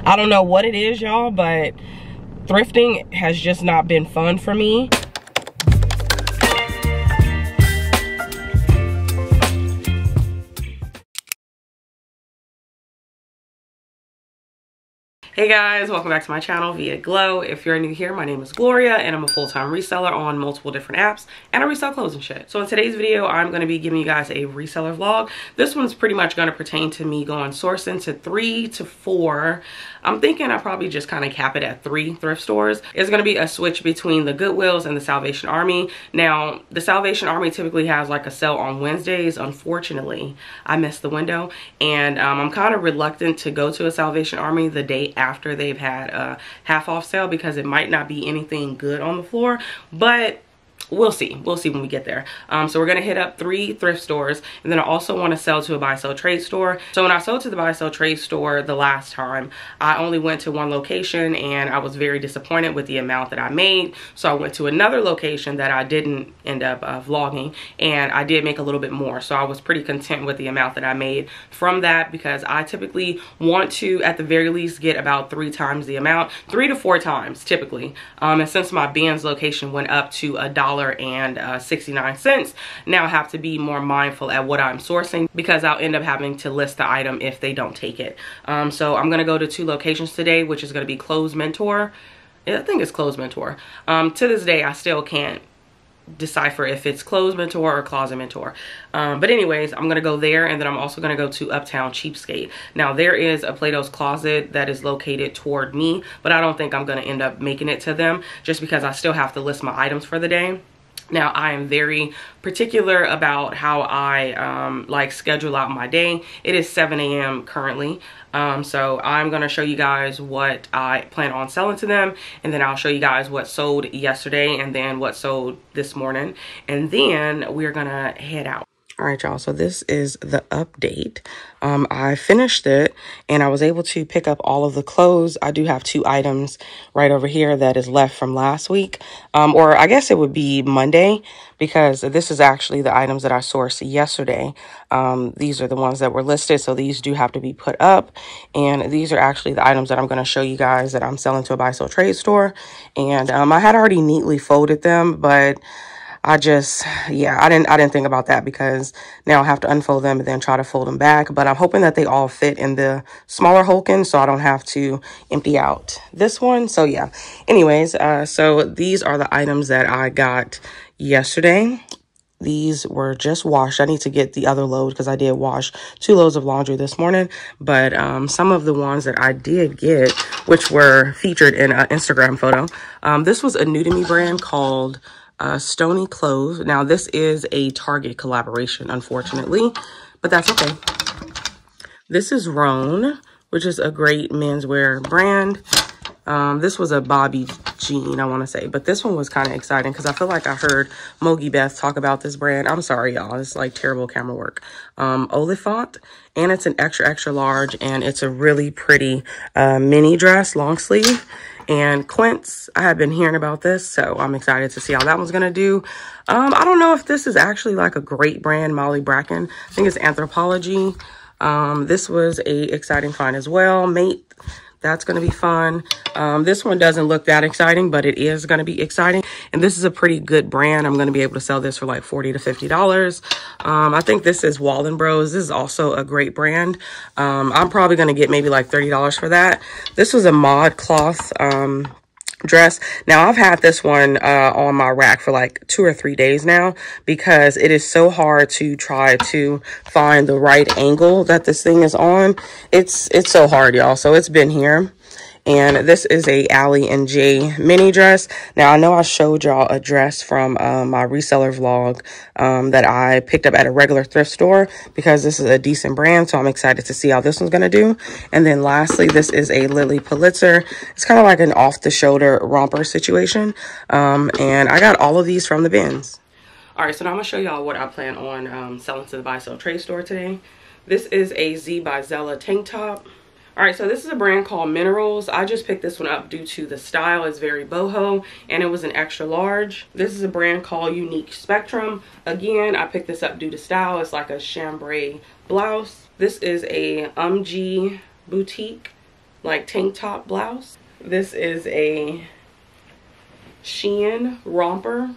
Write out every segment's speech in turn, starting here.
I don't know what it is, y'all, but thrifting has just not been fun for me. Hey guys, welcome back to my channel via Glow. If you're new here, my name is Gloria and I'm a full-time reseller on multiple different apps, and I resell clothes and shit. So in today's video, I'm going to be giving you guys a reseller vlog. This one's pretty much going to pertain to me going sourcing to 3 to 4. I'm thinking I probably just kind of cap it at 3 thrift stores. It's going to be a switch between the Goodwills and the Salvation Army. Now, the Salvation Army typically has like a sale on Wednesdays. Unfortunately, I missed the window, and I'm kind of reluctant to go to a Salvation Army the day after they've had a half off sale, because it might not be anything good on the floor, but we'll see when we get there. So we're gonna hit up 3 thrift stores, and then I also want to sell to a buy sell trade store. So when I sold to the buy sell trade store the last time, I only went to one location and I was very disappointed with the amount that I made. So I went to another location that I didn't end up vlogging, and I did make a little bit more. So I was pretty content with the amount that I made from that, because I typically want to at the very least get about 3 times the amount, 3 to 4 times typically. And since my Ben's location went up to $1.69, now I have to be more mindful at what I'm sourcing, because I'll end up having to list the item if they don't take it. So I'm gonna go to 2 locations today, which is gonna be Clothes Mentor. Yeah, I think it's Clothes Mentor. To this day, I still can't decipher if it's Clothes Mentor or Closet Mentor. But anyways, I'm gonna go there, and then I'm also gonna go to Uptown Cheapskate. Now there is a Plato's Closet that is located toward me, but I don't think I'm gonna end up making it to them, just because I still have to list my items for the day. Now, I am very particular about how I like schedule out my day. It is 7 a.m. currently. So I'm going to show you guys what I plan on selling to them. And then I'll show you guys what sold yesterday and then what sold this morning. And then we're going to head out. All right, y'all, so this is the update. I finished it and I was able to pick up all of the clothes. I do have 2 items right over here that is left from last week. Or I guess it would be Monday, because this is actually the items that I sourced yesterday. These are the ones that were listed, so these do have to be put up. And these are actually the items that I'm going to show you guys that I'm selling to a buy sell trade store. And I had already neatly folded them, but I didn't think about that, because now I have to unfold them and then try to fold them back. But I'm hoping that they all fit in the smaller Hulkin, so I don't have to empty out this one. So yeah, anyways, so these are the items that I got yesterday. These were just washed. I need to get the other load, because I did wash 2 loads of laundry this morning. But some of the ones that I did get, which were featured in an Instagram photo, this was a new to me brand called Stony Clothes. Now this is a Target collaboration, unfortunately, but that's okay. This is Rhone, which is a great menswear brand. This was a Bobby Jean, I want to say, but this one was kind of exciting because I feel like I heard Mogi Beth talk about this brand. I'm sorry, y'all, it's like terrible camera work. Oliphant, and it's an extra large, and it's a really pretty mini dress, long sleeve. And Quince, I have been hearing about this, so I'm excited to see how that one's gonna do. I don't know if this is actually like a great brand, Molly Bracken. I think it's Anthropology. This was a exciting find as well. Mate, that's gonna be fun. This one doesn't look that exciting, but it is gonna be exciting. And this is a pretty good brand. I'm gonna be able to sell this for like $40 to $50. I think this is Walden Bros. This is also a great brand. I'm probably gonna get maybe like $30 for that. This was a mod cloth dress. Now I've had this one on my rack for like 2 or 3 days now, because it is so hard to try to find the right angle that this thing is on. It's so hard, y'all. So it's been here. And this is a Allie and Jay mini dress. Now, I know I showed y'all a dress from my reseller vlog that I picked up at a regular thrift store, because this is a decent brand. So I'm excited to see how this one's going to do. And then lastly, this is a Lily Pulitzer. It's kind of like an off-the-shoulder romper situation. And I got all of these from the bins. All right, so now I'm going to show y'all what I plan on selling to the buy sell trade store today. This is a Z by Zella tank top. All right, so this is a brand called Minerals. I just picked this one up due to the style. It's very boho, and it was an extra large. This is a brand called Unique Spectrum. Again, I picked this up due to style. It's like a chambray blouse. This is a boutique like tank top blouse. This is a Shein romper.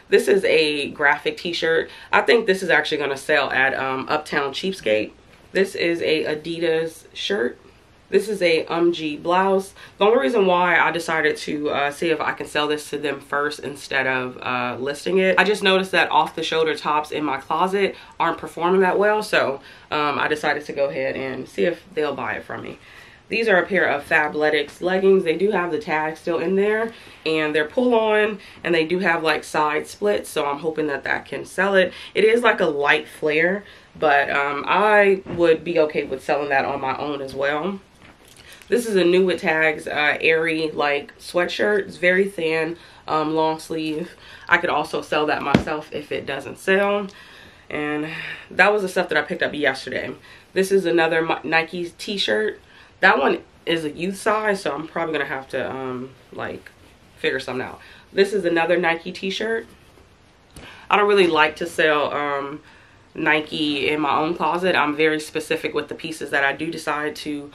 This is a graphic t-shirt. I think this is actually going to sell at Uptown Cheapskate. This is a Adidas shirt. This is a 𝕊𝕊𝕀𝕃𝕀𝕃 blouse. The only reason why I decided to see if I can sell this to them first instead of listing it, I just noticed that off the shoulder tops in my closet aren't performing that well. So I decided to go ahead and see if they'll buy it from me. These are a pair of Fabletics leggings. They do have the tag still in there and they're pull on, and they do have like side splits. So I'm hoping that that can sell it. It is like a light flare, but I would be okay with selling that on my own as well. This is a new with tags, airy like sweatshirt. It's very thin, long sleeve. I could also sell that myself if it doesn't sell. And that was the stuff that I picked up yesterday. This is another Nike t-shirt. That one is a youth size, so I'm probably gonna have to like figure something out. This is another Nike t-shirt. I don't really like to sell Nike in my own closet. I'm very specific with the pieces that I do decide to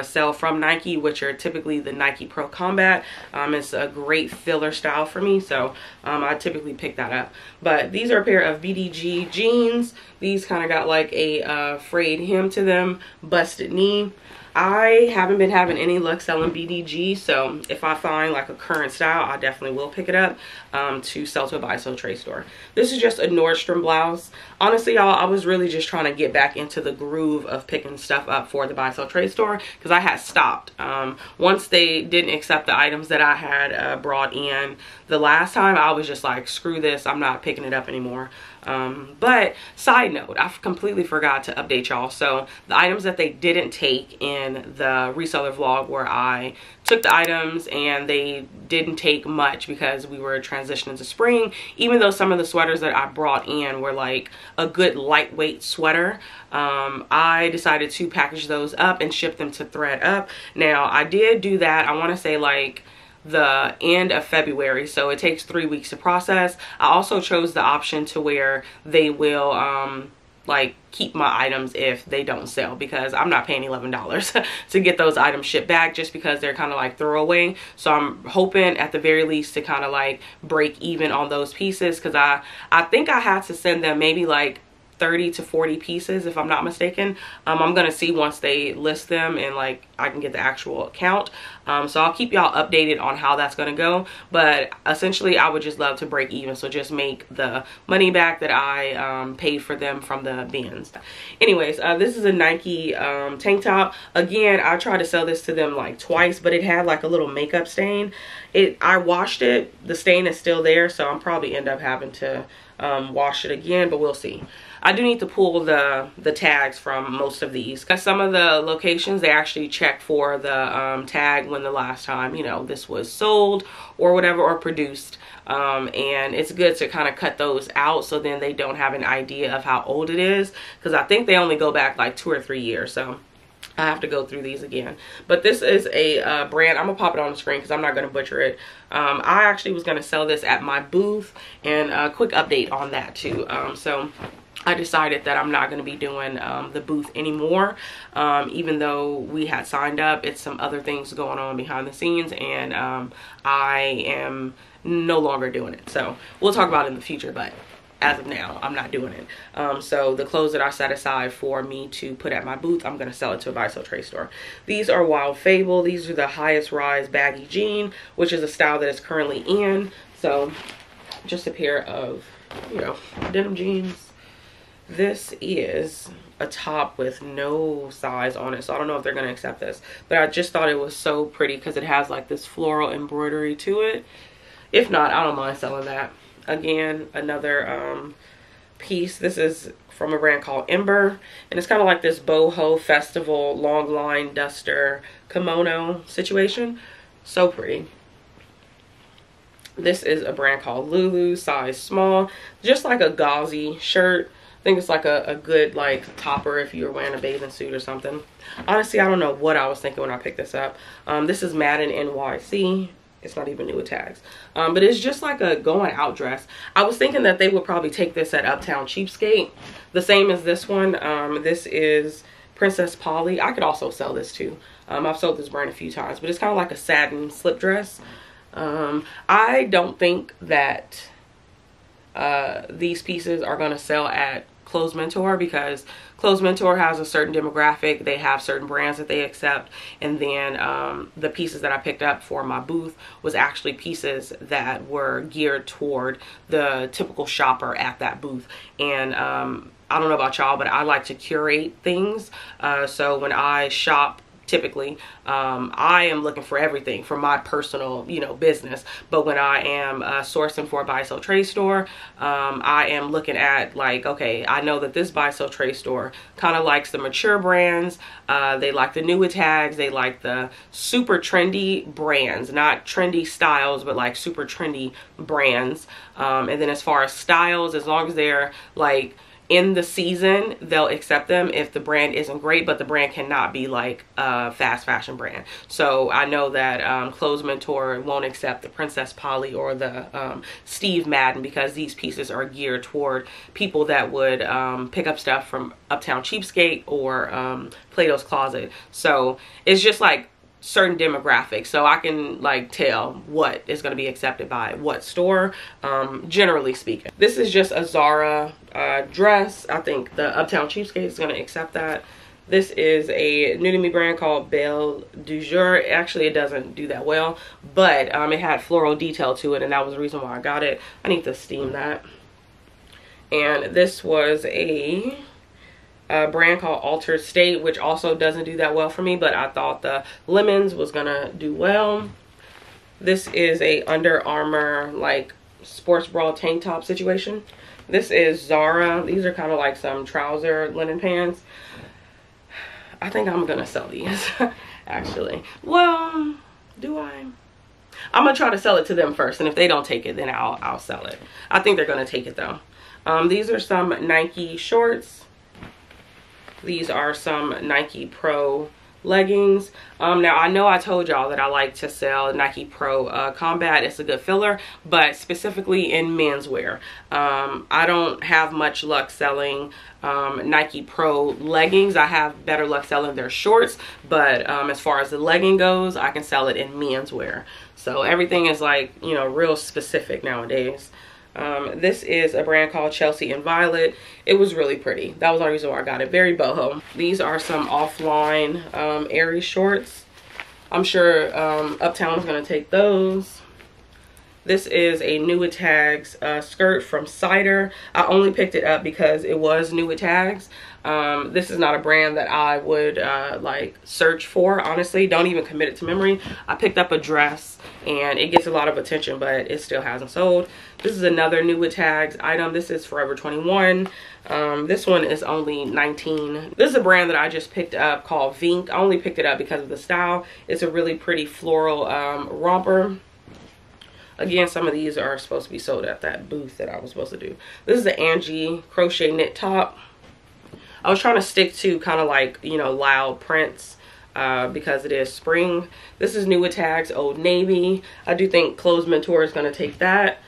sell from Nike, which are typically the Nike Pro Combat. It's a great filler style for me, so I typically pick that up. But these are a pair of BDG jeans. These kind of got like a frayed hem to them, busted knee. I haven't been having any luck selling BDG, so if I find like a current style, I definitely will pick it up to sell to a buy sell trade store. This is just a Nordstrom blouse. Honestly, y'all, I was really just trying to get back into the groove of picking stuff up for the buy sell trade store because I had stopped. Once they didn't accept the items that I had brought in the last time, I was just like, screw this, I'm not picking it up anymore. But side note, I completely forgot to update y'all. So the items that they didn't take in the reseller vlog, where I took the items and they didn't take much because we were transitioning to spring, even though some of the sweaters that I brought in were like a good lightweight sweater, I decided to package those up and ship them to ThredUp. Now I did do that, I want to say like the end of February, so it takes 3 weeks to process. I also chose the option to where they will like keep my items if they don't sell, because I'm not paying $11 to get those items shipped back just because they're kind of like throwaway. So I'm hoping at the very least to kind of like break even on those pieces, because I think I had to send them maybe like 30 to 40 pieces if I'm not mistaken. I'm gonna see once they list them and like I can get the actual count. So I'll keep y'all updated on how that's gonna go, but essentially I would just love to break even, so just make the money back that I paid for them from the bins. Anyways, this is a Nike tank top. Again, I tried to sell this to them like twice, but it had like a little makeup stain. I washed it, the stain is still there, so I'm probably end up having to wash it again, but we'll see. I do need to pull the tags from most of these, because some of the locations, they actually check for the tag when the last time, you know, this was sold or whatever, or produced. And it's good to kind of cut those out so then they don't have an idea of how old it is, because I think they only go back like 2 or 3 years. So I have to go through these again. But this is a brand, I'm gonna pop it on the screen because I'm not gonna butcher it. I actually was gonna sell this at my booth, and a quick update on that too. So I decided that I'm not going to be doing the booth anymore, even though we had signed up. It's some other things going on behind the scenes, and I am no longer doing it. So we'll talk about it in the future, but as of now, I'm not doing it. So the clothes that I set aside for me to put at my booth, I'm going to sell it to a buy sell trade store. These are Wild Fable. These are the highest rise baggy jean, which is a style that is currently in. So just a pair of, you know, denim jeans. This is a top with no size on it, so I don't know if they're going to accept this, but I just thought it was so pretty because it has like this floral embroidery to it. If not, I don't mind selling that. Again, another piece. This is from a brand called Ember, and it's kind of like this boho festival long line duster kimono situation. So pretty. This is a brand called Lulu, size small, just like a gauzy shirt. I think it's like a good like topper if you're wearing a bathing suit or something. Honestly, I don't know what I was thinking when I picked this up. This is Madden NYC. It's not even new with tags. But it's just like a going out dress. I was thinking that they would probably take this at Uptown Cheapskate. The same as this one. This is Princess Polly. I could also sell this too. I've sold this brand a few times, but it's kind of like a satin slip dress. I don't think that these pieces are going to sell at Clothes Mentor, because Clothes Mentor has a certain demographic. They have certain brands that they accept, and then the pieces that I picked up for my booth was actually pieces that were geared toward the typical shopper at that booth. And I don't know about y'all, but I like to curate things. So when I shop, typically I am looking for everything for my personal, you know, business. But when I am sourcing for a buy sell trade store, I am looking at, like, okay, I know that this buy sell trade store kind of likes the mature brands. They like the 𝕬𝕐𝕗𝕗, they like the super trendy brands, not trendy styles, but like super trendy brands. And then as far as styles, as long as they're like in the season, they'll accept them if the brand isn't great, but the brand cannot be like a fast fashion brand. So I know that Clothes Mentor won't accept the Princess Polly or the Steve Madden, because these pieces are geared toward people that would pick up stuff from Uptown Cheapskate or Plato's Closet. So it's just like certain demographics, so I can like tell what is going to be accepted by what store, generally speaking. This is just a Zara dress. I think the Uptown Cheapskate is going to accept that. This is a new to me brand called Belle du Jour. Actually, it doesn't do that well, but it had floral detail to it, and that was the reason why I got it. I need to steam that. And this was a brand called Altered State, which also doesn't do that well for me, but I thought the lemons was gonna do well. This is a Under Armour like sports bra tank top situation. This is Zara. These are kind of like some trouser linen pants. I think I'm gonna sell these actually. Well, do I? I'm gonna try to sell it to them first, and if they don't take it, then I'll sell it. I think they're gonna take it though. These are some Nike shorts. These are some Nike Pro leggings. Now I know I told y'all that I like to sell Nike Pro Combat. It's a good filler, but specifically in menswear. I don't have much luck selling Nike Pro leggings. I have better luck selling their shorts, but as far as the legging goes, I can sell it in menswear. So everything is like, you know, real specific nowadays. This is a brand called Chelsea and Violet. It was really pretty. That was the reason why I got it. Very boho. These are some offline Aerie shorts. I'm sure Uptown is going to take those. This is a 𝕬𝕐𝕗𝕃 skirt from Cider. I only picked it up because it was 𝕬𝕐𝕗𝕃. This is not a brand that I would like search for, honestly. Don't even commit it to memory. I picked up a dress and it gets a lot of attention, but it still hasn't sold. This is another 𝕬𝕐𝕗𝕃 item. This is Forever 21. This one is only $19. This is a brand that I just picked up called Vink. I only picked it up because of the style. It's a really pretty floral romper. Again, some of these are supposed to be sold at that booth that I was supposed to do. This is the Angie crochet knit top. I was trying to stick to kind of like, you know, loud prints because it is spring. This is 𝕬𝕐𝕗𝕃's Old Navy. I do think Clothes Mentor is going to take that.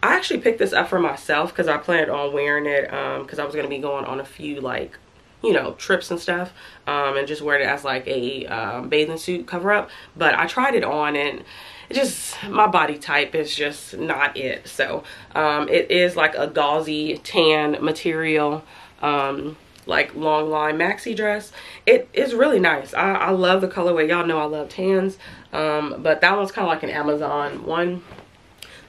I actually picked this up for myself because I planned on wearing it because I was going to be going on a few, like, you know, trips and stuff, and just wearing it as like a bathing suit cover up. But I tried it on and it just, my body type is just not it. So it is like a gauzy tan material, like long line maxi dress. It is really nice. I love the colorway. Y'all know I love tans, but that one's kind of like an Amazon one.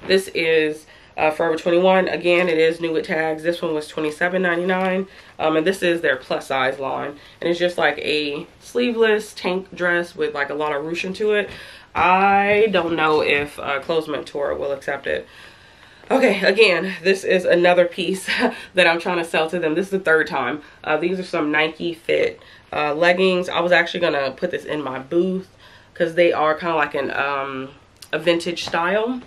This is Forever 21. Again, it is 𝕬𝕐𝕗𝕃. This one was $27.99, and this is their plus size line, and it's just like a sleeveless tank dress with like a lot of ruching to it. I don't know if Clothes Mentor will accept it. Okay, again, this is another piece that I'm trying to sell to them. This is the third time. These are some Nike Fit leggings. I was actually gonna put this in my booth because they are kind of like a vintage style.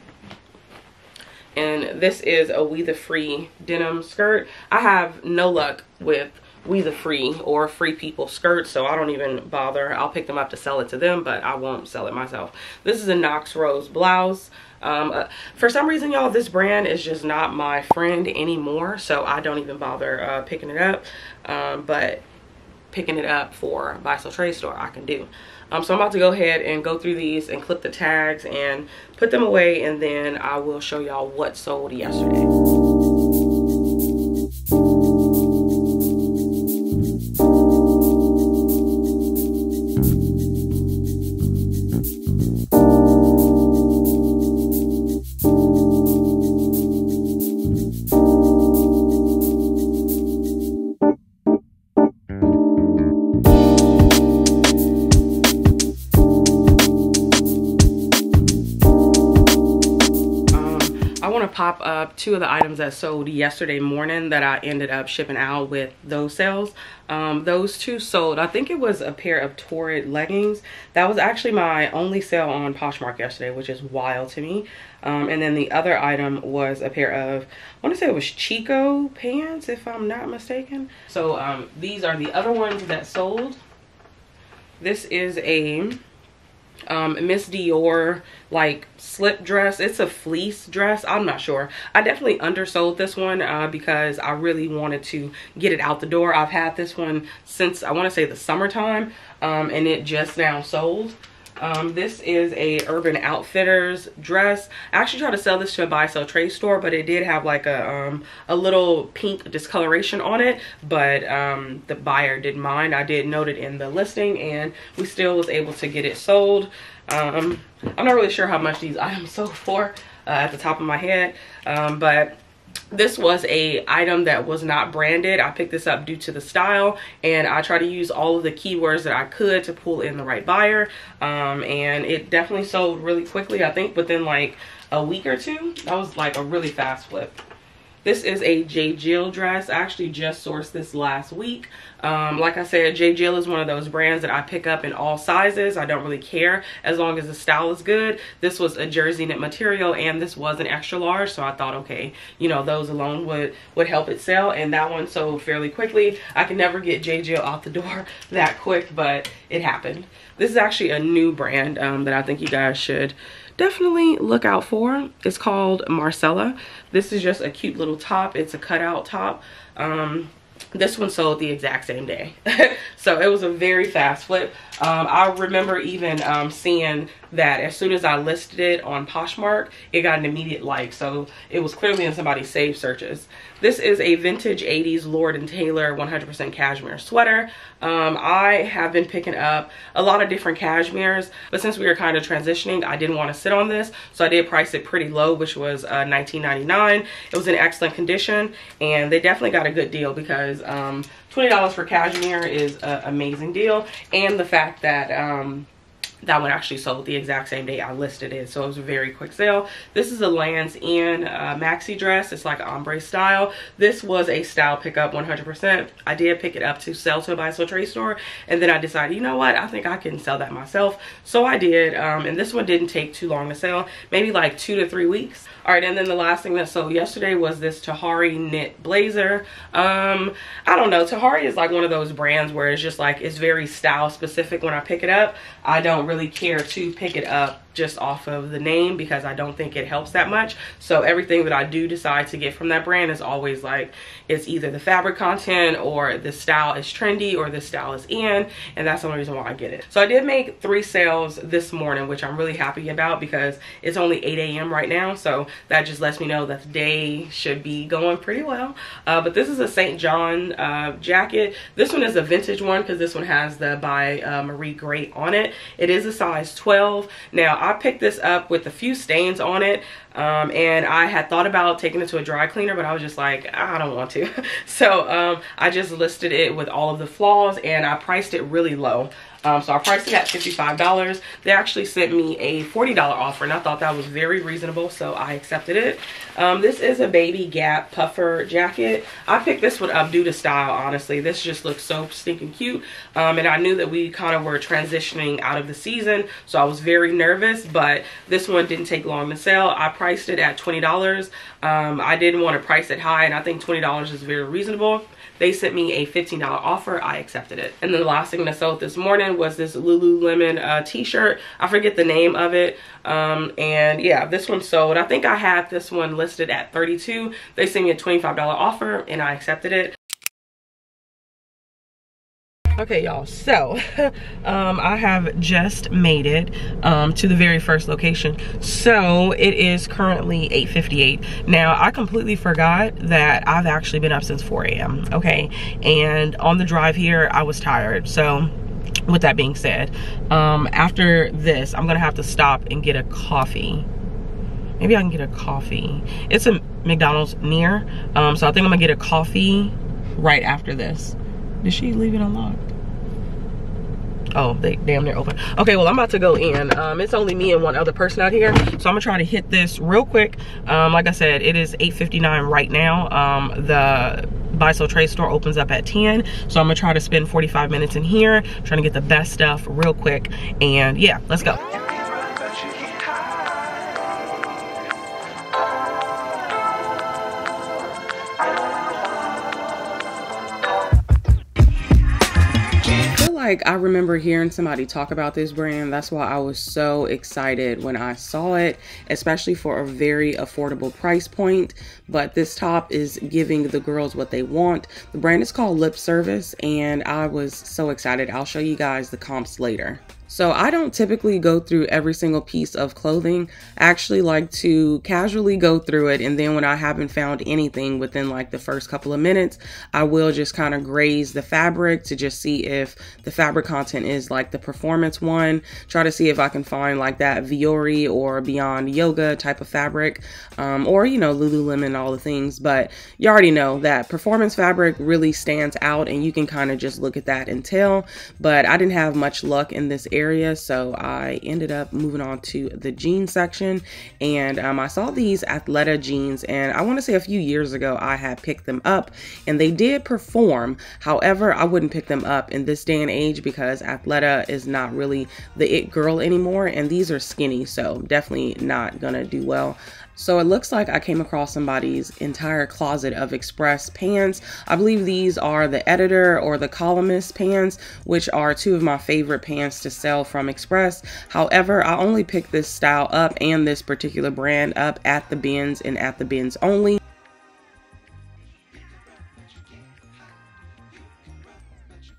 And this is a We the Free denim skirt. I have no luck with We the Free or Free People skirts, so I don't even bother. I'll pick them up to sell it to them, but I won't sell it myself. This is a Knox Rose blouse. For some reason, y'all, this brand is just not my friend anymore, so I don't even bother picking it up. But picking it up for Buy Sell Trade Store, I can do. So I'm about to go ahead and go through these and clip the tags and put them away, and then I will show y'all what sold yesterday. Pop up two of the items that sold yesterday morning that I ended up shipping out with those sales. Those two sold. I think it was a pair of torrid leggings. That was actually my only sale on Poshmark yesterday, which is wild to me. And then the other item was a pair of, I want to say it was Chico pants, if I'm not mistaken. So these are the other ones that sold. This is a Miss Dior like slip dress. It's a fleece dress. I'm not sure. I definitely undersold this one because I really wanted to get it out the door. I've had this one since, I want to say, the summertime, and it just now sold. This is a Urban Outfitters dress. I actually tried to sell this to a Buy Sell Trade Store, but it did have like a little pink discoloration on it, but the buyer didn't mind. I did note it in the listing, and we still was able to get it sold. I'm not really sure how much these items sold for at the top of my head, but this was a item that was not branded. I picked this up due to the style, and I try to use all of the keywords that I could to pull in the right buyer, and it definitely sold really quickly. I think within like a week or two. That was like a really fast flip. This is a J. Jill dress. I actually just sourced this last week. Like I said, J. Jill is one of those brands that I pick up in all sizes. I don't really care as long as the style is good. This was a jersey knit material, and this was an extra large, so I thought, okay, you know, those alone would help it sell, and that one sold fairly quickly. I can never get J. Jill out the door that quick, but it happened. This is actually a new brand that I think you guys should definitely look out for. It's called Marcella. This is just a cute little top. It's a cutout top. This one sold the exact same day. So it was a very fast flip. I remember even seeing that as soon as I listed it on Poshmark, it got an immediate like. So it was clearly in somebody's saved searches. This is a vintage 80s Lord & Taylor 100% cashmere sweater. I have been picking up a lot of different cashmeres, but since we were kind of transitioning, I didn't want to sit on this. So I did price it pretty low, which was $19.99. It was in excellent condition, and they definitely got a good deal because $20 for cashmere is an amazing deal. And the fact that that one actually sold the exact same day I listed it, so it was a very quick sale. This is a Lands' End maxi dress. It's like ombre style. This was a style pickup 100%. I did pick it up to sell to a Buy Sell Trade Store, and then I decided, you know what, I think I can sell that myself. So I did, and this one didn't take too long to sell, maybe like 2 to 3 weeks. All right, and then the last thing that sold yesterday was this Tahari knit blazer. I don't know, Tahari is like one of those brands where it's just like, it's very style specific. When I pick it up, I don't really care to pick it up just off of the name because I don't think it helps that much. So everything that I do decide to get from that brand is always like, it's either the fabric content or the style is trendy or the style is in, and that's the only reason why I get it. So I did make 3 sales this morning, which I'm really happy about because it's only 8 a.m. right now, so that just lets me know that the day should be going pretty well. But this is a St. John jacket. This one is a vintage one because this one has the by Marie Gray on it. It is a size 12. Now I picked this up with a few stains on it, and I had thought about taking it to a dry cleaner, but I was just like, I don't want to. So I just listed it with all of the flaws, and I priced it really low. So I priced it at $55. They actually sent me a $40 offer, and I thought that was very reasonable, so I accepted it. This is a Baby Gap puffer jacket. I picked this one up due to style, honestly. This just looks so stinking cute, and I knew that we kind of were transitioning out of the season, so I was very nervous, but this one didn't take long to sell. I priced it at $20. I didn't want to price it high, and I think $20 is very reasonable. They sent me a $15 offer. I accepted it. And then the last thing that sold this morning was this Lululemon t-shirt. I forget the name of it. And yeah, this one sold. I think I had this one listed at $32. They sent me a $25 offer, and I accepted it. Okay, y'all, so I have just made it to the very first location. So it is currently 8:58. Now, I completely forgot that I've actually been up since 4 a.m. okay, and on the drive here I was tired. So with that being said, after this I'm gonna have to stop and get a coffee. Maybe I can get a coffee. It's a McDonald's near, so I think I'm gonna get a coffee right after this. Did she leave it unlocked? Oh, they damn near open. Okay, well, I'm about to go in. It's only me and one other person out here, so I'm gonna try to hit this real quick. Like I said, it is 8:59 right now. The buy sell trade store opens up at 10, so I'm gonna try to spend 45 minutes in here trying to get the best stuff real quick. And yeah, let's go. Like, I remember hearing somebody talk about this brand. That's why I was so excited when I saw it, especially for a very affordable price point. But this top is giving the girls what they want. The brand is called Lip Service, and I was so excited. I'll show you guys the comps later. So I don't typically go through every single piece of clothing. I actually like to casually go through it, and then when I haven't found anything within like the first couple of minutes, I will just kind of graze the fabric to just see if the fabric content is like the performance one. Try to see if I can find like that Vuori or Beyond Yoga type of fabric, or you know, Lululemon, all the things. But you already know that performance fabric really stands out, and you can kind of just look at that and tell. But I didn't have much luck in this area, so I ended up moving on to the jeans section, and I saw these Athleta jeans, and I want to say a few years ago I had picked them up and they did perform. However, I wouldn't pick them up in this day and age because Athleta is not really the it girl anymore, and these are skinny, so definitely not gonna do well. So it looks like I came across somebody's entire closet of Express pants. I believe these are the editor or the columnist pants, which are two of my favorite pants to sell from Express. However, I only picked this style up and this particular brand up at the bins and at the bins only.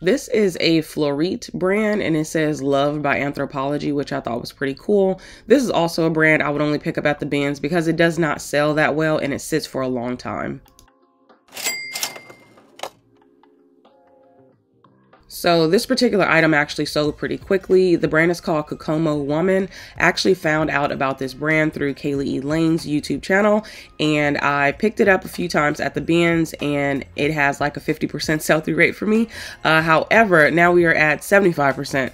This is a Florite brand, and it says loved by Anthropologie, which I thought was pretty cool. This is also a brand I would only pick up at the bins because it does not sell that well and it sits for a long time. So this particular item actually sold pretty quickly. The brand is called Kokomo Woman. I actually found out about this brand through Kaylee E. Lane's YouTube channel, and I picked it up a few times at the bins, and it has like a 50% sell-through rate for me. However, now we are at 75%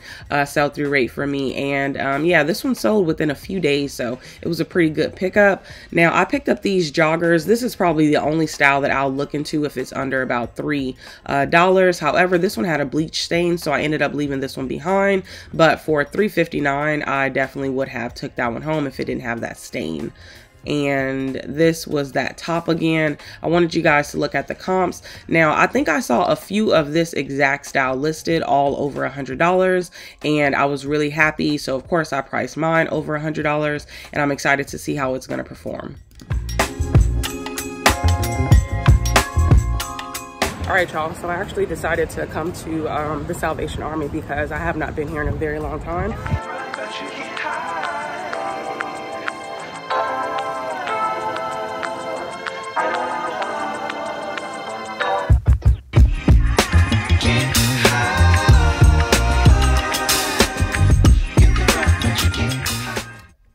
sell-through rate for me, and yeah, this one sold within a few days, so it was a pretty good pickup. Now, I picked up these joggers. This is probably the only style that I'll look into if it's under about $3. However, this one had a bleach stain, so I ended up leaving this one behind, but for $3.59 I definitely would have took that one home if it didn't have that stain. And this was that top again. I wanted you guys to look at the comps. Now, I think I saw a few of this exact style listed all over $100, and I was really happy, so of course I priced mine over $100, and I'm excited to see how it's going to perform. All right, y'all, so I actually decided to come to the Salvation Army because I have not been here in a very long time.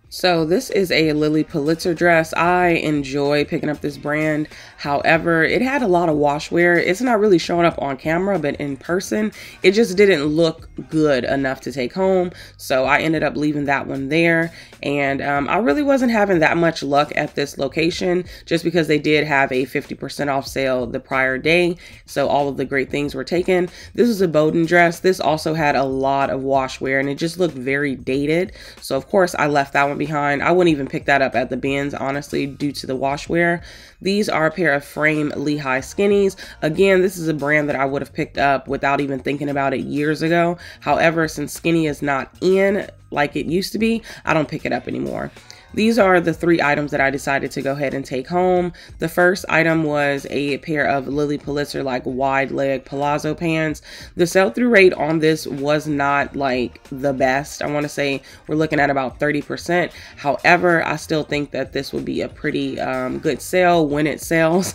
So this is a Lilly Pulitzer dress. I enjoy picking up this brand. However, it had a lot of wash wear. It's not really showing up on camera, but in person, it just didn't look good enough to take home. So I ended up leaving that one there. And I really wasn't having that much luck at this location just because they did have a 50% off sale the prior day. So all of the great things were taken. This was a Bowden dress. This also had a lot of wash wear and it just looked very dated. So of course I left that one behind. I wouldn't even pick that up at the bins, honestly, due to the wash wear. These are a pair of frame Lehigh skinnies. Again, this is a brand that I would have picked up without even thinking about it years ago. However, since skinny is not in like it used to be, I don't pick it up anymore. These are the 3 items that I decided to go ahead and take home. The first item was a pair of Lilly Pulitzer like wide leg palazzo pants. The sell-through rate on this was not like the best. I want to say we're looking at about 30%. However, I still think that this would be a pretty good sale when it sells.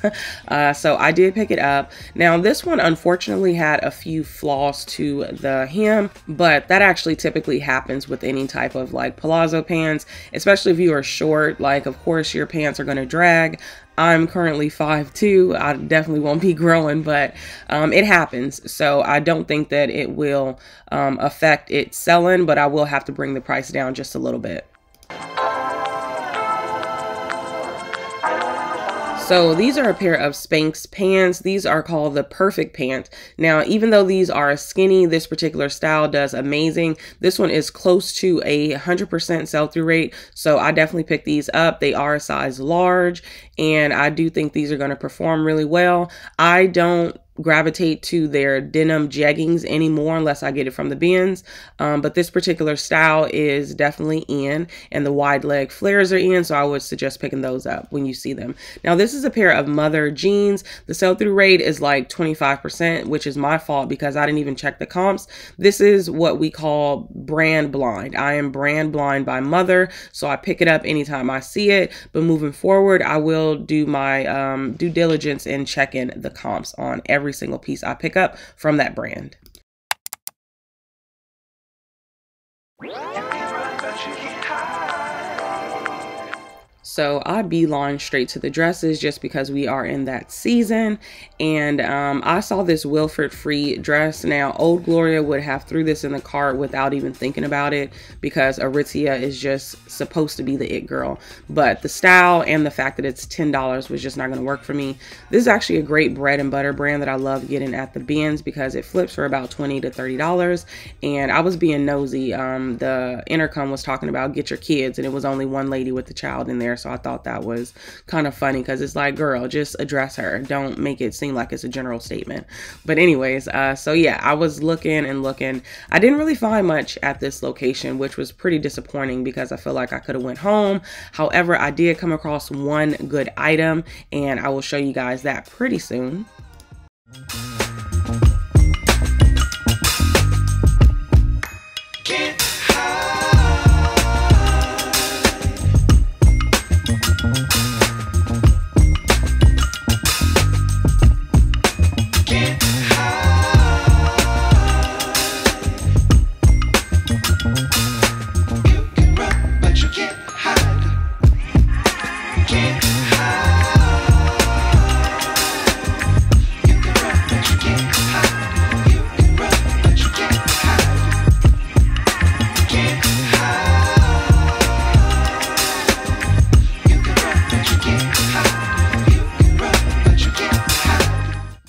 So I did pick it up. Now this one unfortunately had a few flaws to the hem, but that actually typically happens with any type of like palazzo pants, especially if you are short. Like, of course your pants are going to drag. I'm currently 5'2". I definitely won't be growing, but it happens. So I don't think that it will affect it selling, but I will have to bring the price down just a little bit. So these are a pair of Spanx pants. These are called the Perfect Pant. Now, even though these are skinny, this particular style does amazing. This one is close to 100% sell-through rate. So I definitely picked these up. They are a size large, and I do think these are going to perform really well. I don't gravitate to their denim jeggings anymore unless I get it from the bins, but this particular style is definitely in, and the wide leg flares are in, so I would suggest picking those up when you see them. Now this is a pair of Mother jeans. The sell-through rate is like 25%, which is my fault because I didn't even check the comps. This is what we call brand blind. I am brand blind by Mother, so I pick it up anytime I see it, but moving forward I will do my due diligence in checking the comps on every single piece I pick up from that brand. So I beeline straight to the dresses just because we are in that season. And I saw this Wilford Free dress. Now, Old Gloria would have threw this in the cart without even thinking about it because Aritzia is just supposed to be the it girl. But the style and the fact that it's $10 was just not going to work for me. This is actually a great bread and butter brand that I love getting at the bins because it flips for about $20 to $30. And I was being nosy. The intercom was talking about get your kids, and it was only one lady with the child in there. So I thought that was kind of funny because it's like, girl, just address her. Don't make it seem like it's a general statement. But anyways, so yeah, I was looking and looking. I didn't really find much at this location, which was pretty disappointing because I feel like I could have went home. However, I did come across one good item, and I will show you guys that pretty soon.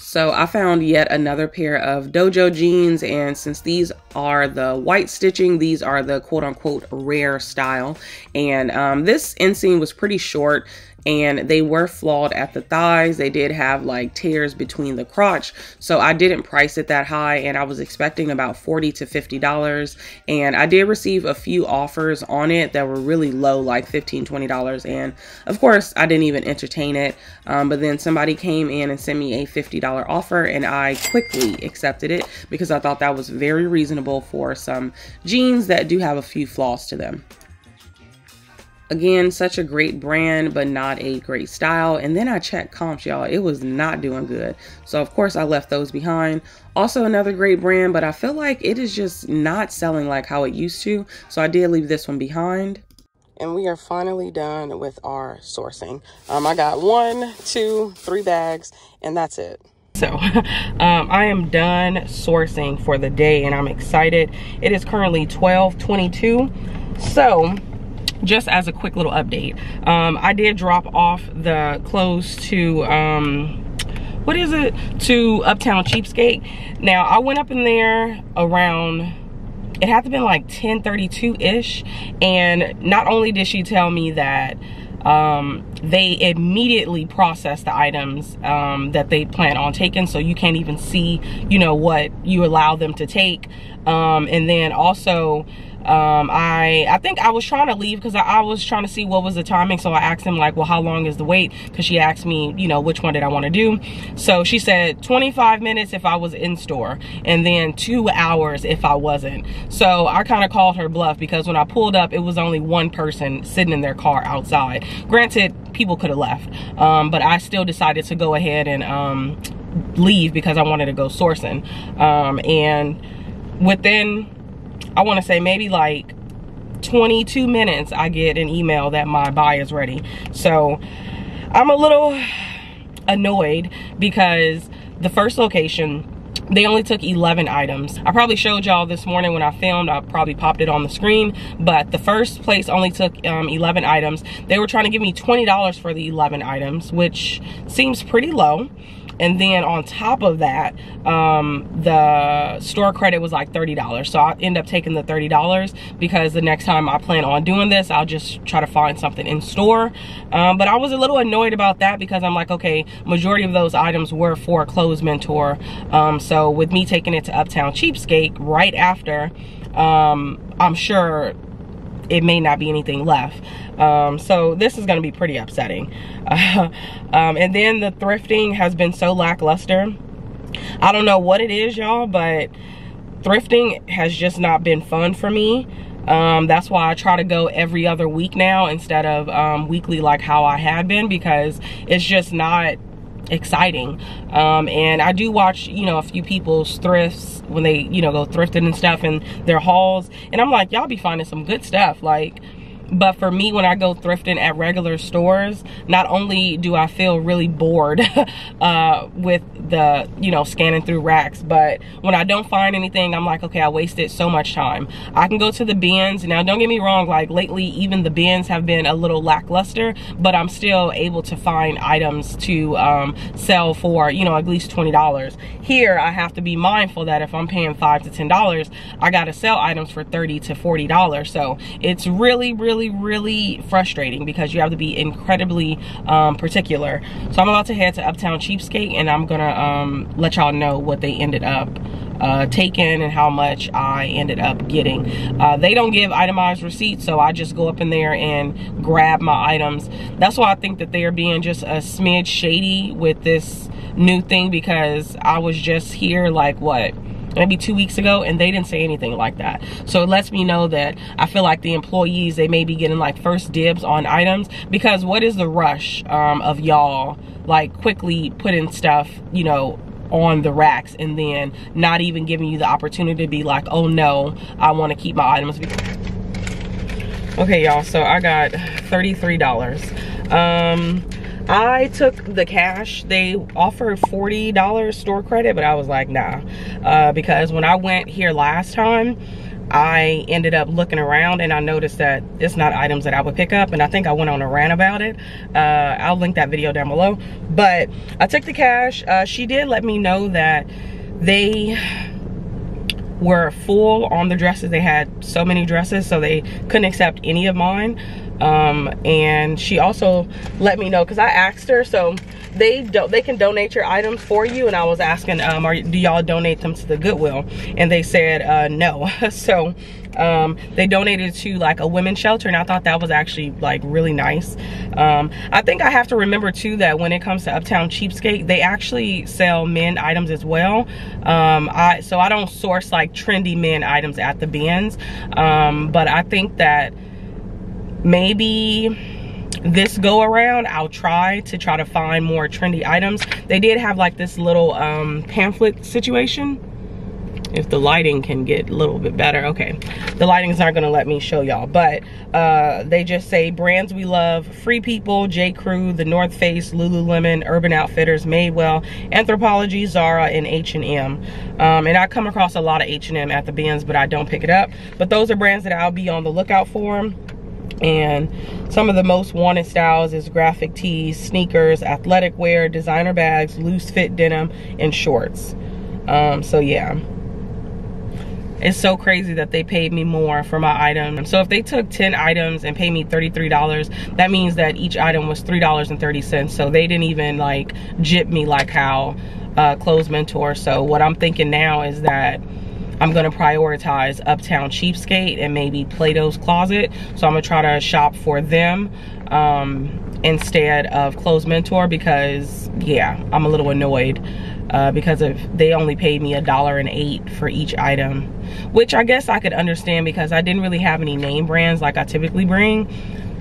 So I found yet another pair of dojo jeans, and since these are the white stitching, these are the quote-unquote rare style, and this inseam was pretty short and they were flawed at the thighs. They did have like tears between the crotch, so I didn't price it that high, and I was expecting about $40 to $50, and I did receive a few offers on it that were really low, like $15, $20, and of course I didn't even entertain it, but then somebody came in and sent me a $50 offer, and I quickly accepted it because I thought that was very reasonable for some jeans that do have a few flaws to them. Again, such a great brand, but not a great style. And then I checked comps, y'all. It was not doing good. So of course I left those behind. Also another great brand, but I feel like it is just not selling like how it used to. So I did leave this one behind. And we are finally done with our sourcing. I got 1, 2, 3 bags, and that's it. So I am done sourcing for the day, and I'm excited. It is currently 12:22. So just as a quick little update, I did drop off the clothes to what is it, to Uptown Cheapskate. Now I went up in there around, it had to have been like 10:32-ish, and not only did she tell me that they immediately process the items that they plan on taking, so you can't even see, you know, what you allow them to take, and then also I think I was trying to leave because I was trying to see what was the timing. So I asked him like, well, how long is the wait? Because she asked me, you know, which one did I want to do. So she said 25 minutes if I was in store, and then 2 hours if I wasn't. So I kind of called her bluff, because when I pulled up, it was only one person sitting in their car outside. Granted, people could have left, but I still decided to go ahead and leave because I wanted to go sourcing. And within, I want to say maybe like 22 minutes, I get an email that my buy is ready. So I'm a little annoyed because the first location, they only took 11 items. I probably showed y'all this morning when I filmed, I probably popped it on the screen, but the first place only took 11 items. They were trying to give me $20 for the 11 items, which seems pretty low. And then on top of that, the store credit was like $30. So I end up taking the $30 because the next time I plan on doing this, I'll just try to find something in store. But I was a little annoyed about that because I'm like, okay, majority of those items were for Clothes Mentor. So with me taking it to Uptown Cheapskate right after, I'm sure it may not be anything left. So this is gonna be pretty upsetting. And then the thrifting has been so lackluster. I don't know what it is, y'all, but thrifting has just not been fun for me. That's why I try to go every other week now instead of weekly like how I had been, because it's just not exciting. And I do watch, you know, a few people's thrifts when they, you know, go thrifting and stuff, and their hauls, and I'm like, y'all be finding some good stuff. Like, but for me, when I go thrifting at regular stores, not only do I feel really bored with the, you know, scanning through racks, but when I don't find anything, I'm like, okay, I wasted so much time. I can go to the bins. Now, don't get me wrong, like lately, even the bins have been a little lackluster, but I'm still able to find items to sell for, you know, at least $20. Here, I have to be mindful that if I'm paying $5 to $10, I gotta sell items for $30 to $40. So it's really frustrating because you have to be incredibly particular. So I'm about to head to Uptown Cheapskate, and I'm gonna let y'all know what they ended up taking and how much I ended up getting. They don't give itemized receipts, so I just go up in there and grab my items. That's why I think that they are being just a smidge shady with this new thing, because I was just here like what, maybe 2 weeks ago, and they didn't say anything like that. So it lets me know that I feel like the employees, they may be getting like first dibs on items, because what is the rush of y'all like quickly putting stuff, you know, on the racks and then not even giving you the opportunity to be like, oh no, I want to keep my items. Okay, y'all, so I got $33. I took the cash. They offered $40 store credit, but I was like, nah, because when I went here last time, I ended up looking around and I noticed that it's not items that I would pick up, and I think I went on a rant about it. I'll link that video down below. But I took the cash. She did let me know that they were full on the dresses. They had so many dresses, so they couldn't accept any of mine. And she also let me know, because I asked her, so they can donate your items for you, and I was asking, do y'all donate them to the Goodwill? And they said no. So they donated to like a women's shelter, and I thought that was actually like really nice. I think I have to remember too that when it comes to Uptown Cheapskate, they actually sell men items as well. So I don't source like trendy men items at the bins, but I think that maybe this go around I'll try to find more trendy items. They did have like this little pamphlet situation. If the lighting can get a little bit better. Okay, the lighting's not gonna let me show y'all, but they just say brands we love: Free People, J. Crew, The North Face, Lululemon, Urban Outfitters, Madewell, Anthropologie, Zara, and H&M. And I come across a lot of H&M at the bins, but I don't pick it up. But those are brands that I'll be on the lookout for. And some of the most wanted styles is graphic tees, sneakers, athletic wear, designer bags, loose fit denim, and shorts. So yeah, it's so crazy that they paid me more for my item. So if they took 10 items and paid me $33, that means that each item was $3.30. So they didn't even like jip me like how Clothes Mentor. So what I'm thinking now is that I'm gonna prioritize Uptown Cheapskate and maybe Plato's Closet. So I'm gonna try to shop for them instead of Clothes Mentor, because yeah, I'm a little annoyed because they only paid me $1.08 for each item, which I guess I could understand because I didn't really have any name brands like I typically bring,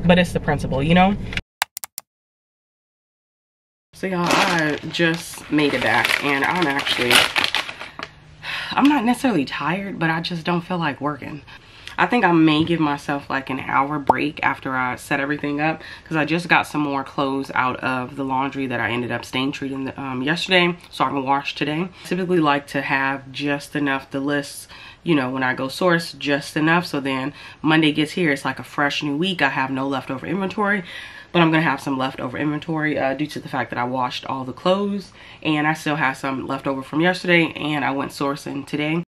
but it's the principle, you know? So y'all, I just made it back and I'm not necessarily tired, but I just don't feel like working. I think I may give myself like an hour break after I set everything up, because I just got some more clothes out of the laundry that I ended up stain treating yesterday, so I can wash today. I typically like to have just enough to list, you know, when I go source, just enough, so then Monday gets here, it's like a fresh new week. I have no leftover inventory, but I'm gonna have some leftover inventory due to the fact that I washed all the clothes, and I still have some leftover from yesterday, and I went sourcing today.